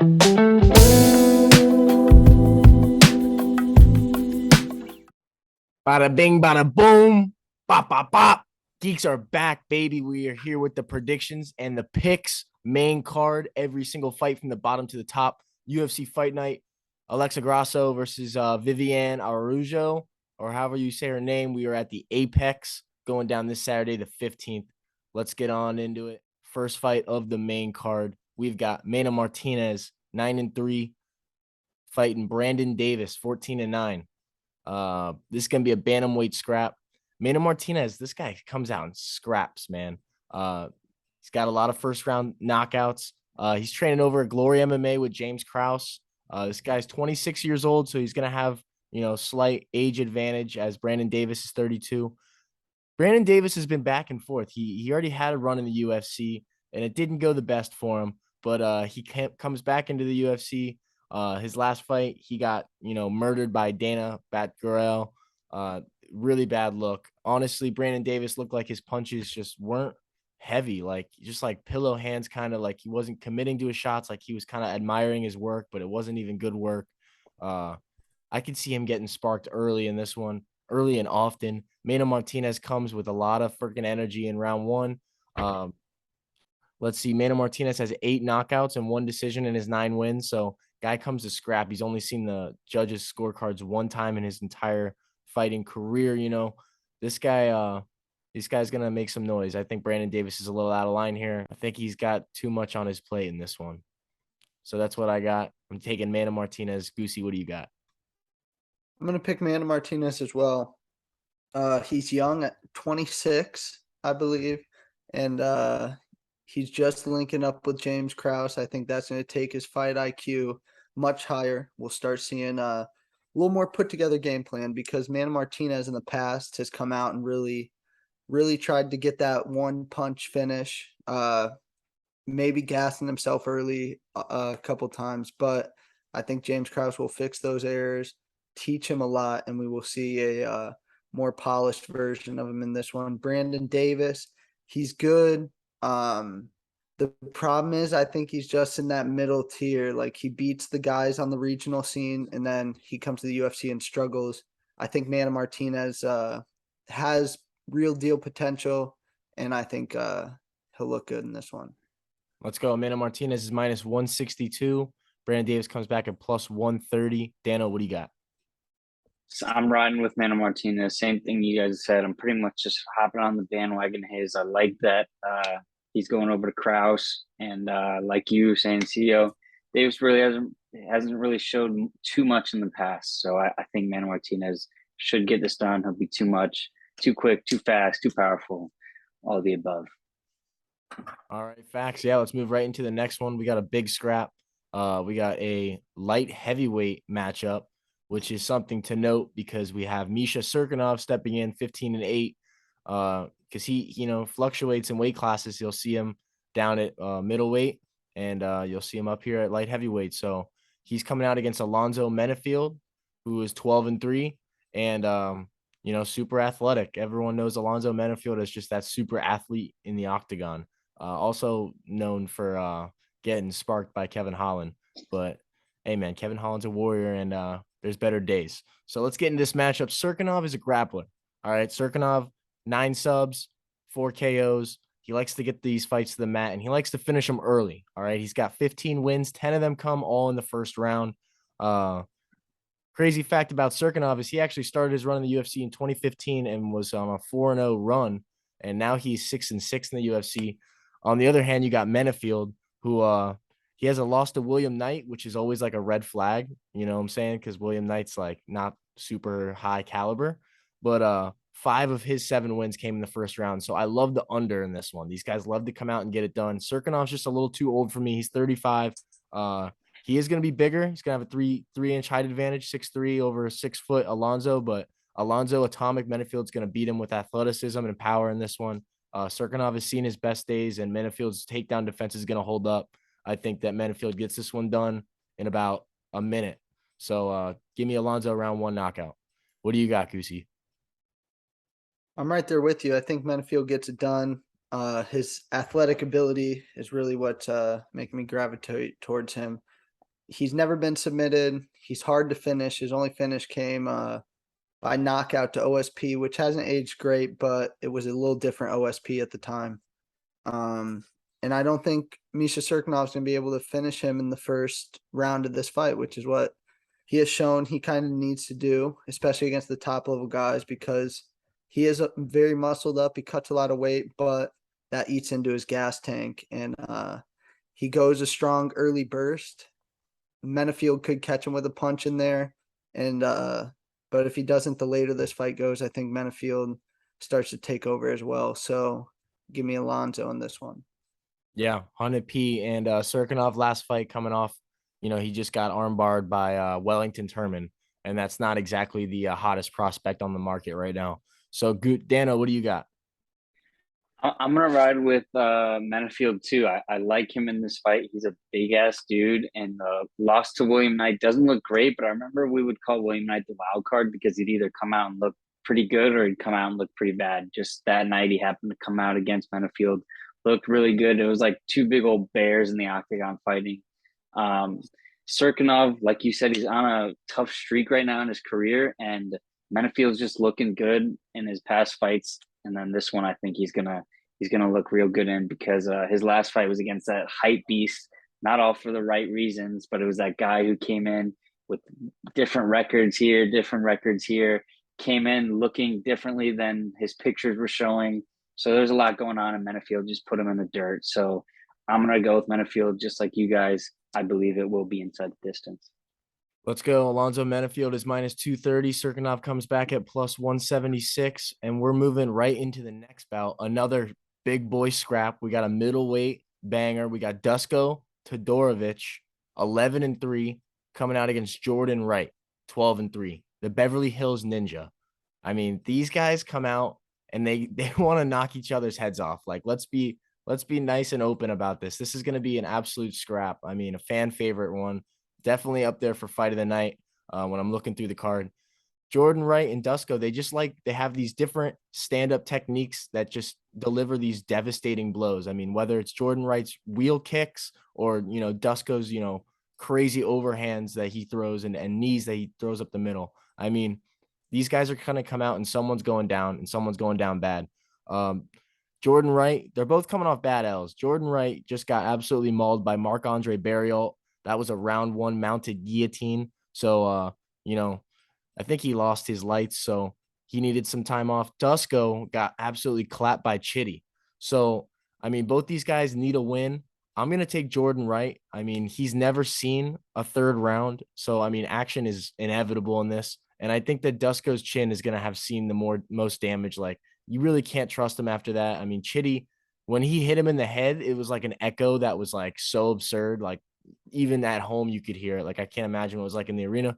Bada bing, bada boom, bop, bop, bop. Geeks are back, baby. We are here with the predictions and the picks. Main card, every single fight from the bottom to the top. UFC Fight Night. Alexa Grasso versus Viviane Araujo, or however you say her name. We are at the Apex going down this Saturday, the 15th. Let's get on into it. First fight of the main card. We've got Mena Martinez, 9-3, fighting Brandon Davis, 14-9. This is gonna be a bantamweight scrap. Mena Martinez, this guy comes out and scraps, man. He's got a lot of first round knockouts. He's training over at Glory MMA with James Krause. This guy's 26 years old, so he's gonna have slight age advantage as Brandon Davis is 32. Brandon Davis has been back and forth. He already had a run in the UFC, and it didn't go the best for him. But he comes back into the UFC. His last fight, he got murdered by Dana Batgirl. Really bad look. Honestly, Brandon Davis looked like his punches just weren't heavy, like just like pillow hands, kind of like he wasn't committing to his shots, like he was kind of admiring his work, but it wasn't even good work. Uh, I could see him getting sparked early in this one, early and often. Mena Martinez comes with a lot of freaking energy in round one. Um, let's see, Mena Martinez has 8 knockouts and 1 decision in his 9 wins. So guy comes to scrap. He's only seen the judges' scorecards one time in his entire fighting career. This guy, this guy's gonna make some noise. I think Brandon Davis is a little out of line here. I think he's got too much on his plate in this one. So that's what I got. I'm taking Mena Martinez. Goosey, what do you got? I'm going to pick Amanda Martinez as well. He's young at 26, I believe, and he's just linking up with James Krause. I think that's going to take his fight IQ much higher. We'll start seeing a little more put together game plan because Amanda Martinez in the past has come out and really tried to get that one punch finish. Maybe gassing himself early a couple times, but I think James Krause will fix those errors, teach him a lot, and we will see a more polished version of him in this one. Brandon Davis, he's good. The problem is, I think he's just in that middle tier. Like he beats the guys on the regional scene, and then he comes to the UFC and struggles. I think Mana Martinez has real deal potential, and I think he'll look good in this one. Let's go. Amanda Martinez is minus 162. Brandon Davis comes back at plus 130. Dano, what do you got? So I'm riding with Mano Martinez. Same thing you guys said. I'm pretty much just hopping on the bandwagon. I like that he's going over to Kraus, and like you saying, CEO Davis really hasn't really showed too much in the past. So I think Mano Martinez should get this done. He'll be too much, too quick, too fast, too powerful, all of the above. All right, facts. Yeah, let's move right into the next one. We got a big scrap. We got a light heavyweight matchup, which is something to note because we have Misha Serkinov stepping in 15-8. Because he fluctuates in weight classes. You'll see him down at middleweight, and you'll see him up here at light heavyweight. So he's coming out against Alonzo Menefield, who is 12-3, and super athletic. Everyone knows Alonzo Menefield as just that super athlete in the octagon. Also known for getting sparked by Kevin Holland. But hey, man, Kevin Holland's a warrior, and there's better days. So let's get into this matchup. Serkinov is a grappler. All right, Serkinov, 9 subs, 4 KOs. He likes to get these fights to the mat, and he likes to finish them early. All right, he's got 15 wins. 10 of them come all in the first round. Crazy fact about Serkinov is he actually started his run in the UFC in 2015 and was on a 4-0 run, and now he's 6-6 in the UFC. On the other hand, you got Menefield, who he has a loss to William Knight, which is always like a red flag, you know what I'm saying? Because William Knight's like not super high caliber, but 5 of his 7 wins came in the first round. So I love the under in this one. These guys love to come out and get it done. Serkinov's just a little too old for me. He's 35. He is going to be bigger. He's going to have a 3-inch height advantage, 6'3" over 6 foot Alonzo, but Alonzo Atomic Menefield's going to beat him with athleticism and power in this one. Serkinov has seen his best days, and Menefield's takedown defense is going to hold up. I think that Menefield gets this one done in about a minute. So give me Alonzo round 1 knockout. What do you got, Goosey? I'm right there with you. I think Menefield gets it done. His athletic ability is really what's making me gravitate towards him. he's never been submitted. He's hard to finish. His only finish came by knockout to OSP, which hasn't aged great, but it was a little different OSP at the time. And I don't think Misha Serkinov's going to be able to finish him in the first round of this fight, which is what he has shown he kind of needs to do, especially against the top level guys, because he is very muscled up. He cuts a lot of weight, but that eats into his gas tank. And he goes a strong early burst. Menafield could catch him with a punch in there. And but if he doesn't, the later this fight goes, I think Menafield starts to take over as well. So give me Alonzo on this one. Yeah, 100p. And Serkinov last fight coming off, he just got armbarred by Wellington Turman, and that's not exactly the hottest prospect on the market right now. So, Dano, what do you got? I'm gonna ride with Menafield too. I like him in this fight. He's a big ass dude, and loss to William Knight doesn't look great. But I remember we would call William Knight the wild card because he'd either come out and look pretty good or he'd come out and look pretty bad. Just that night, he happened to come out against Menafield, looked really good. It was like two big old bears in the octagon fighting. Serkinov, like you said, he's on a tough streak right now in his career, and Menafield's just looking good in his past fights. And then this one, I think he's gonna look real good in because his last fight was against that hype beast. Not all for the right reasons, but it was that guy who came in with different records here, came in looking differently than his pictures were showing. So there's a lot going on in Menafield. Just put him in the dirt. So I'm gonna go with Menafield, just like you guys. I believe it will be inside the distance. Let's go. Alonzo Menafield is minus 230. Serkinov comes back at plus 176. And we're moving right into the next bout. Another big boy scrap. We got a middleweight banger. We got Dusko Todorovic, 11-3, coming out against Jordan Wright, 12-3. The Beverly Hills Ninja. I mean, these guys come out and they want to knock each other's heads off. Like, let's be nice and open about this. This is going to be an absolute scrap. I mean, a fan favorite one. Definitely up there for fight of the night when I'm looking through the card. Jordan Wright and Dusko, they have these different stand-up techniques that just deliver these devastating blows. I mean, whether it's Jordan Wright's wheel kicks or, Dusko's, crazy overhands that he throws and knees that he throws up the middle. I mean, these guys are going to come out and someone's going down and someone's going down bad. Jordan Wright, they're both coming off bad L's. Jordan Wright just got absolutely mauled by Marc-Andre Barriault. That was a round one mounted guillotine. So, I think he lost his lights, so he needed some time off. Dusko got absolutely clapped by Chitty. So, I mean, both these guys need a win. I'm going to take Jordan Wright. I mean, he's never seen a third round. So, I mean, action is inevitable in this. And I think that Dusko's chin is going to have seen the most damage. Like, you really can't trust him after that. I mean, Chitty, when he hit him in the head, it was like an echo that was like so absurd. Like, even at home, you could hear it. Like, I can't imagine what it was like in the arena.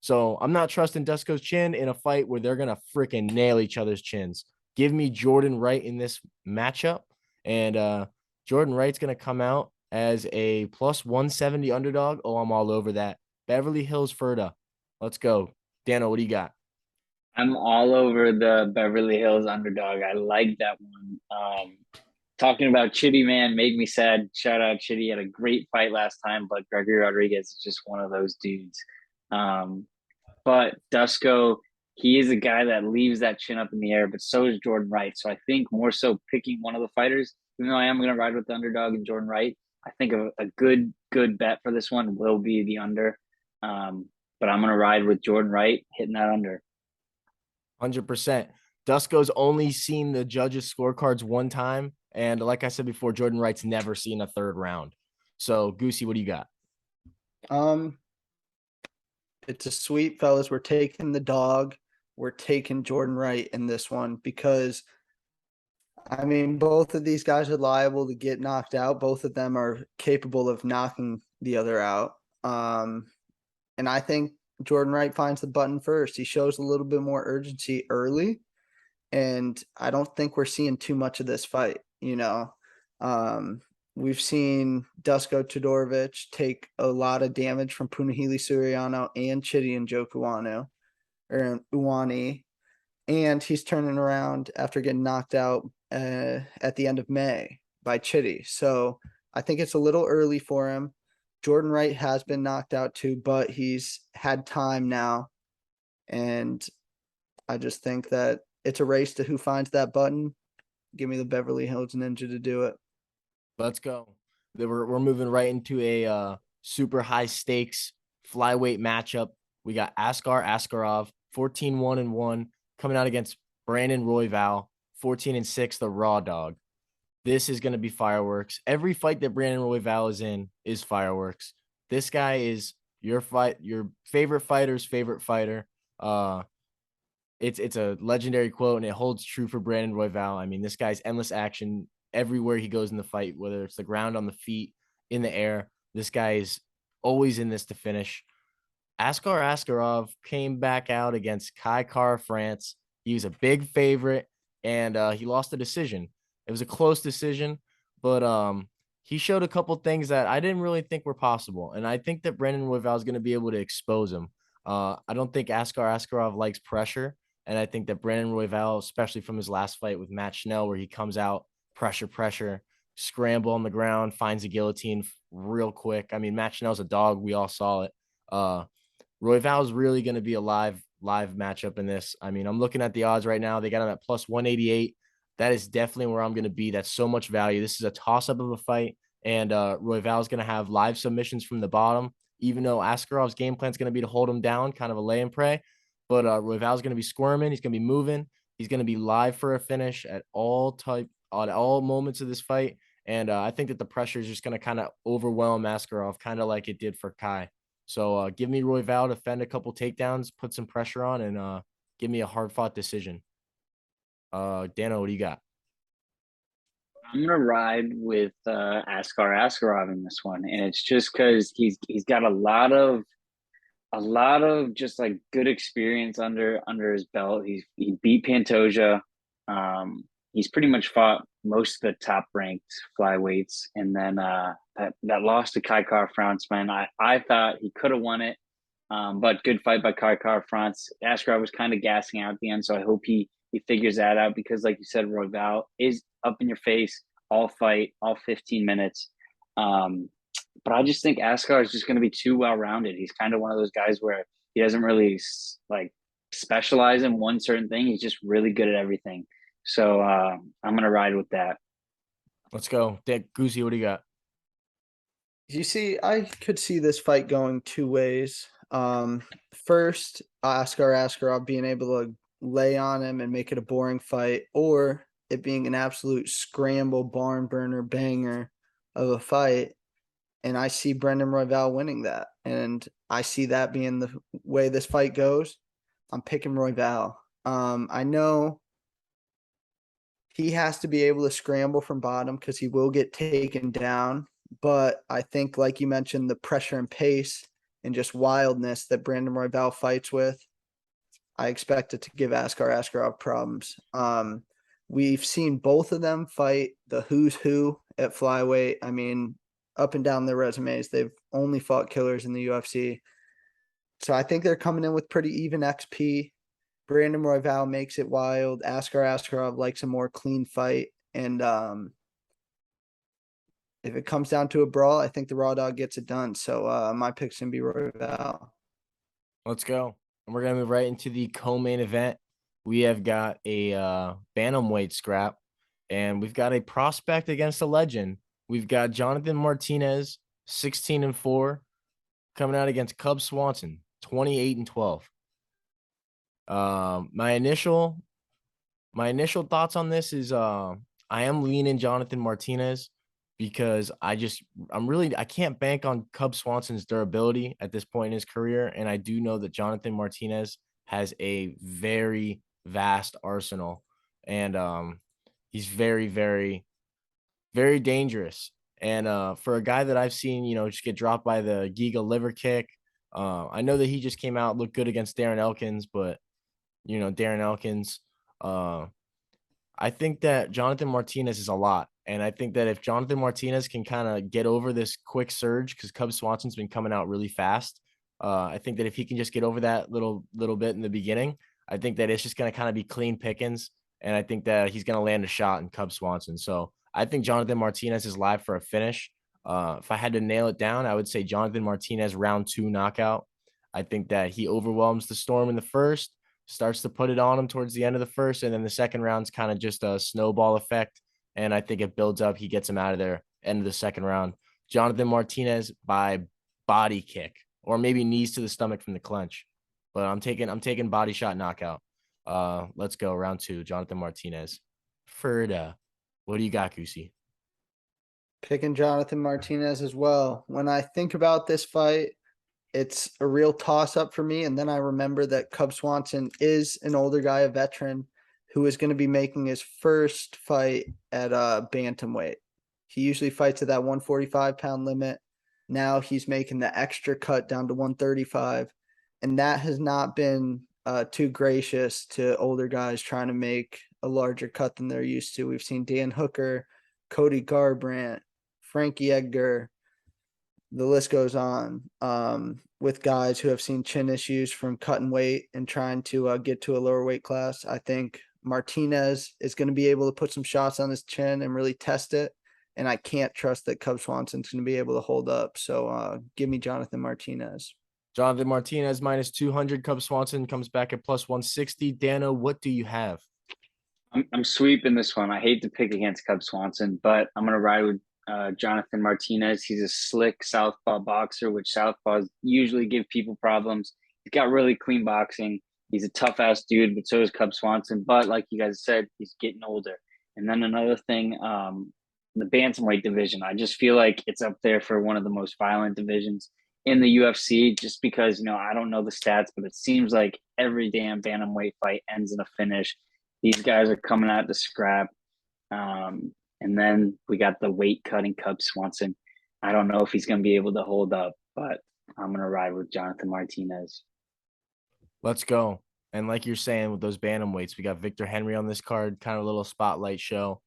So I'm not trusting Dusko's chin in a fight where they're going to freaking nail each other's chins. Give me Jordan Wright in this matchup. And Jordan Wright's going to come out as a plus 170 underdog. Oh, I'm all over that. Beverly Hills Ferda. Let's go. Dano, what do you got? I'm all over the Beverly Hills underdog. I like that one. Talking about Chitty, man, made me sad. Shout out Chitty. Had a great fight last time, but Gregory Rodriguez is just one of those dudes. But Dusko, he is a guy that leaves that chin up in the air, but so is Jordan Wright. So I think more so picking one of the fighters, even though I am going to ride with the underdog and Jordan Wright, I think a good bet for this one will be the under. But I'm going to ride with Jordan Wright hitting that under. 100%. Dusko's only seen the judges' scorecards one time. And like I said before, Jordan Wright's never seen a third round. So, Goosey, what do you got? It's a sweep, fellas. We're taking the dog. We're taking Jordan Wright in this one because, I mean, both of these guys are liable to get knocked out. Both of them are capable of knocking the other out. And I think Jordan Wright finds the button first. He shows a little bit more urgency early. And I don't think we're seeing too much of this fight, We've seen Dusko Todorovic take a lot of damage from Punahele Suriano and Chitty and Uwani, and he's turning around after getting knocked out at the end of May by Chitty. So I think it's a little early for him. Jordan Wright has been knocked out too, but he's had time now. And I just think that it's a race to who finds that button. Give me the Beverly Hills Ninja to do it. Let's go. We're moving right into a super high stakes flyweight matchup. We got Askar Askarov, 14-1-1, coming out against Brandon Royval, 14-6, the Raw Dog. This is going to be fireworks. Every fight that Brandon Royval is in is fireworks. This guy is your favorite fighter's favorite fighter. It's a legendary quote, and it holds true for Brandon Royval. I mean, this guy's endless action everywhere he goes in the fight, whether it's the ground, on the feet, in the air. This guy is always in this to finish. Askar Askarov came back out against Kai Kara France. He was a big favorite, and he lost the decision. It was a close decision, but he showed a couple things that I didn't really think were possible, and I think that Brandon Royval is going to be able to expose him. I don't think Askar Askarov likes pressure, and I think that Brandon Royval, especially from his last fight with Matt Schnell, where he comes out, pressure, scramble on the ground, finds a guillotine real quick. I mean, Matt Schnell's a dog. We all saw it. Royval is really going to be a live matchup in this. I mean, I'm looking at the odds right now. They got him at plus 188. That is definitely where I'm going to be. That's so much value. This is a toss-up of a fight, and Royval is going to have live submissions from the bottom, even though Askarov's game plan is going to be to hold him down, kind of a lay and pray. But Royval is going to be squirming. He's going to be moving. He's going to be live for a finish at all moments of this fight. And I think that the pressure is just going to kind of overwhelm Askarov, kind of like it did for Kai. So give me Royval to fend a couple takedowns, put some pressure on, and give me a hard-fought decision. Dano, what do you got? I'm gonna ride with Askar Askarov in this one, and it's just because he's got a lot of just like good experience under his belt. He beat Pantoja. He's pretty much fought most of the top ranked flyweights, and then that loss to Kai Kara France, man, I thought he could have won it, but good fight by Kai Kara France. Askarov was kind of gassing out at the end, so I hope he figures that out, because like you said, Royval is up in your face all fight, all 15 minutes. But I just think Askar is just going to be too well-rounded. He's kind of one of those guys where he doesn't really like specialize in one certain thing. He's just really good at everything. So I'm going to ride with that. Let's go. Goosey, what do you got? You see, I could see this fight going two ways. First, Askar Askarov being able to lay on him and make it a boring fight, or it being an absolute scramble, barn burner, banger of a fight. And I see Brendan Royval winning that. And I see that being the way this fight goes. I'm picking Royval. I know he has to be able to scramble from bottom because he will get taken down. But I think, like you mentioned, the pressure and pace and just wildness that Brandon Royval fights with, I expect it to give Askar Askarov problems. We've seen both of them fight the who's who at flyweight. I mean, up and down their resumes, they've only fought killers in the UFC. So I think they're coming in with pretty even XP. Brandon Royval makes it wild. Askar Askarov likes a more clean fight. And if it comes down to a brawl, I think the Raw Dog gets it done. So my pick's going to be Royval. Let's go. And we're going to move right into the co-main event. We have got a bantamweight scrap, and we've got a prospect against a legend. We've got Jonathan Martinez, 16-4, coming out against Cub Swanson, 28-12. My initial thoughts on this is I am leaning Jonathan Martinez because I can't bank on Cub Swanson's durability at this point in his career, and I do know that Jonathan Martinez has a very vast arsenal, and he's very, very, very dangerous. And for a guy that I've seen, just get dropped by the Giga liver kick, I know that he just came out, looked good against Darren Elkins, but Darren Elkins, I think that Jonathan Martinez is a lot. And I think that if Jonathan Martinez can kind of get over this quick surge, because Cub Swanson's been coming out really fast, I think that if he can just get over that little bit in the beginning, I think that it's just going to kind of be clean pickings. And I think that he's going to land a shot in Cub Swanson. So I think Jonathan Martinez is live for a finish. If I had to nail it down, I would say Jonathan Martinez round 2 knockout. I think that he overwhelms the Storm in the first, starts to put it on him towards the end of the first, and then the second round's kind of just a snowball effect. And I think it builds up. He gets him out of there. End of the second round. Jonathan Martinez by body kick, or maybe knees to the stomach from the clinch. But I'm taking body shot knockout. Let's go round 2. Jonathan Martinez. Ferda, what do you got, Goosey? Picking Jonathan Martinez as well. When I think about this fight, it's a real toss up for me. And then I remember that Cub Swanson is an older guy, a veteran, who is going to be making his first fight at bantamweight. He usually fights at that 145-pound limit. Now he's making the extra cut down to 135. And that has not been too gracious to older guys trying to make a larger cut than they're used to. We've seen Dan Hooker, Cody Garbrandt, Frankie Edgar, the list goes on, with guys who have seen chin issues from cutting weight and trying to get to a lower weight class. I think Martinez is going to be able to put some shots on his chin and really test it. And I can't trust that Cub Swanson's going to be able to hold up. So give me Jonathan Martinez. Jonathan Martinez minus 200. Cub Swanson comes back at plus 160. Dano, what do you have? I'm sweeping this one. I hate to pick against Cub Swanson, but I'm going to ride with Jonathan Martinez. He's a slick southpaw boxer, which southpaws usually give people problems. He's got really clean boxing. He's a tough ass dude, but so is Cub Swanson. But like you guys said, he's getting older. And then another thing, the bantamweight division. I just feel like it's up there for one of the most violent divisions in the UFC, just because I don't know the stats, but it seems like every damn bantamweight fight ends in a finish. These guys are coming out to scrap. And then we got the weight cutting Cub Swanson. I don't know if he's going to be able to hold up, but I'm going to ride with Jonathan Martinez. Let's go. And like you're saying with those bantamweights, we got Victor Henry on this card, kind of a little spotlight show.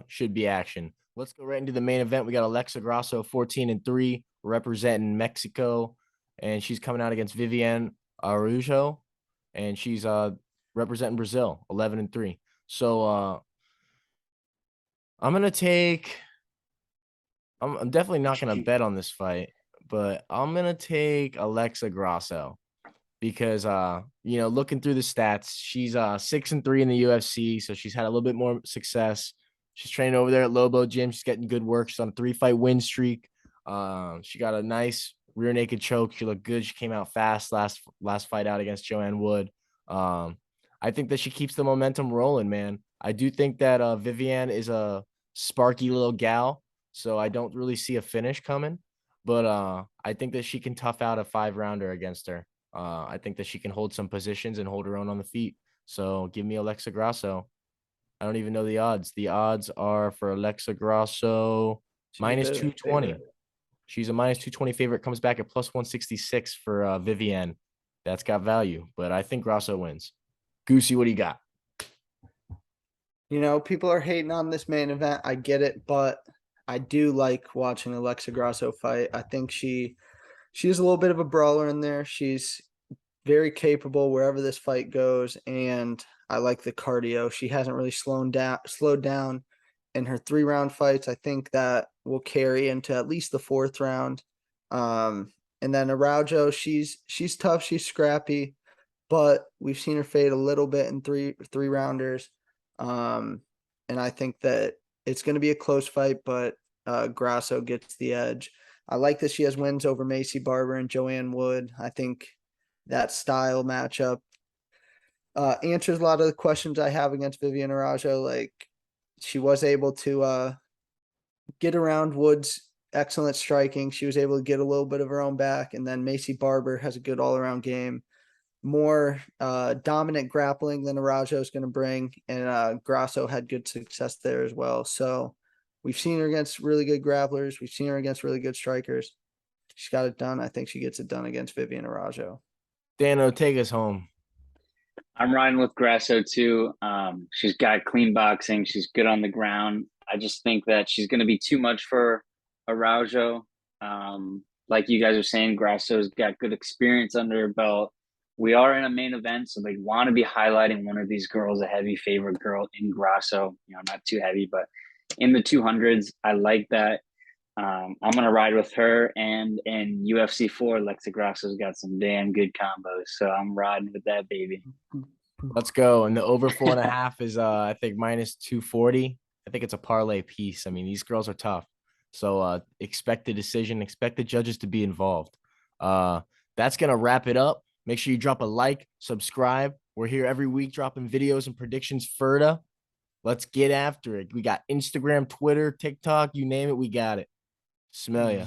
Should be action. Let's go right into the main event. We got Alexa Grasso, 14-3, representing Mexico, and she's coming out against Viviane Araujo, and she's representing Brazil, 11-3. So I'm definitely not gonna bet on this fight, but I'm gonna take Alexa Grasso because looking through the stats, she's 6-3 in the UFC, so she's had a little bit more success. She's training over there at Lobo Gym. She's getting good work. She's on a 3-fight win streak. She got a nice rear naked choke. She looked good. She came out fast last fight out against Joanne Wood. I think that she keeps the momentum rolling, man. I do think that Viviane is a sparky little gal, so I don't really see a finish coming. But I think that she can tough out a 5-rounder against her. I think that she can hold some positions and hold her own on the feet. So give me Alexa Grasso. I don't even know the odds. The odds are for Alexa Grasso minus 220. Favorite. She's a minus 220 favorite. Comes back at plus 166 for Viviane. That's got value, but I think Grasso wins. Goosey, what do you got? People are hating on this main event. I get it, but I do like watching Alexa Grasso fight. I think she's a little bit of a brawler in there. She's very capable wherever this fight goes, and I like the cardio. She hasn't really slowed down in her 3-round fights. I think that will carry into at least the 4th round. And then Araujo, she's tough, she's scrappy, but we've seen her fade a little bit in three rounders. And I think that it's going to be a close fight, but Grasso gets the edge. I like that she has wins over Macy Barber and Joanne Wood. I think that style matchup answers a lot of the questions I have against Viviane Araujo. Like, she was able to get around Wood's excellent striking. She was able to get a little bit of her own back. And then Macy Barber has a good all-around game. More dominant grappling than Araujo is going to bring. And Grasso had good success there as well. So we've seen her against really good grapplers. We've seen her against really good strikers. She's got it done. I think she gets it done against Viviane Araujo. Dano, take us home. I'm riding with Grasso too. She's got clean boxing. She's good on the ground. I just think that she's going to be too much for Araujo. Like you guys are saying, Grasso's got good experience under her belt. We are in a main event, so they want to be highlighting one of these girls, a heavy favorite girl in Grasso. Not too heavy, but in the 200s. I like that. I'm gonna ride with her, and in UFC 4, Alexa Grasso's got some damn good combos, so I'm riding with that baby. Let's go. And the over 4.5 is I think minus 240. I think it's a parlay piece. I mean, these girls are tough. So expect the decision, expect the judges to be involved. That's gonna wrap it up. Make sure you drop a like, subscribe. We're here every week dropping videos and predictions further. Let's get after it. We got Instagram, Twitter, TikTok, you name it, we got it. Smell ya.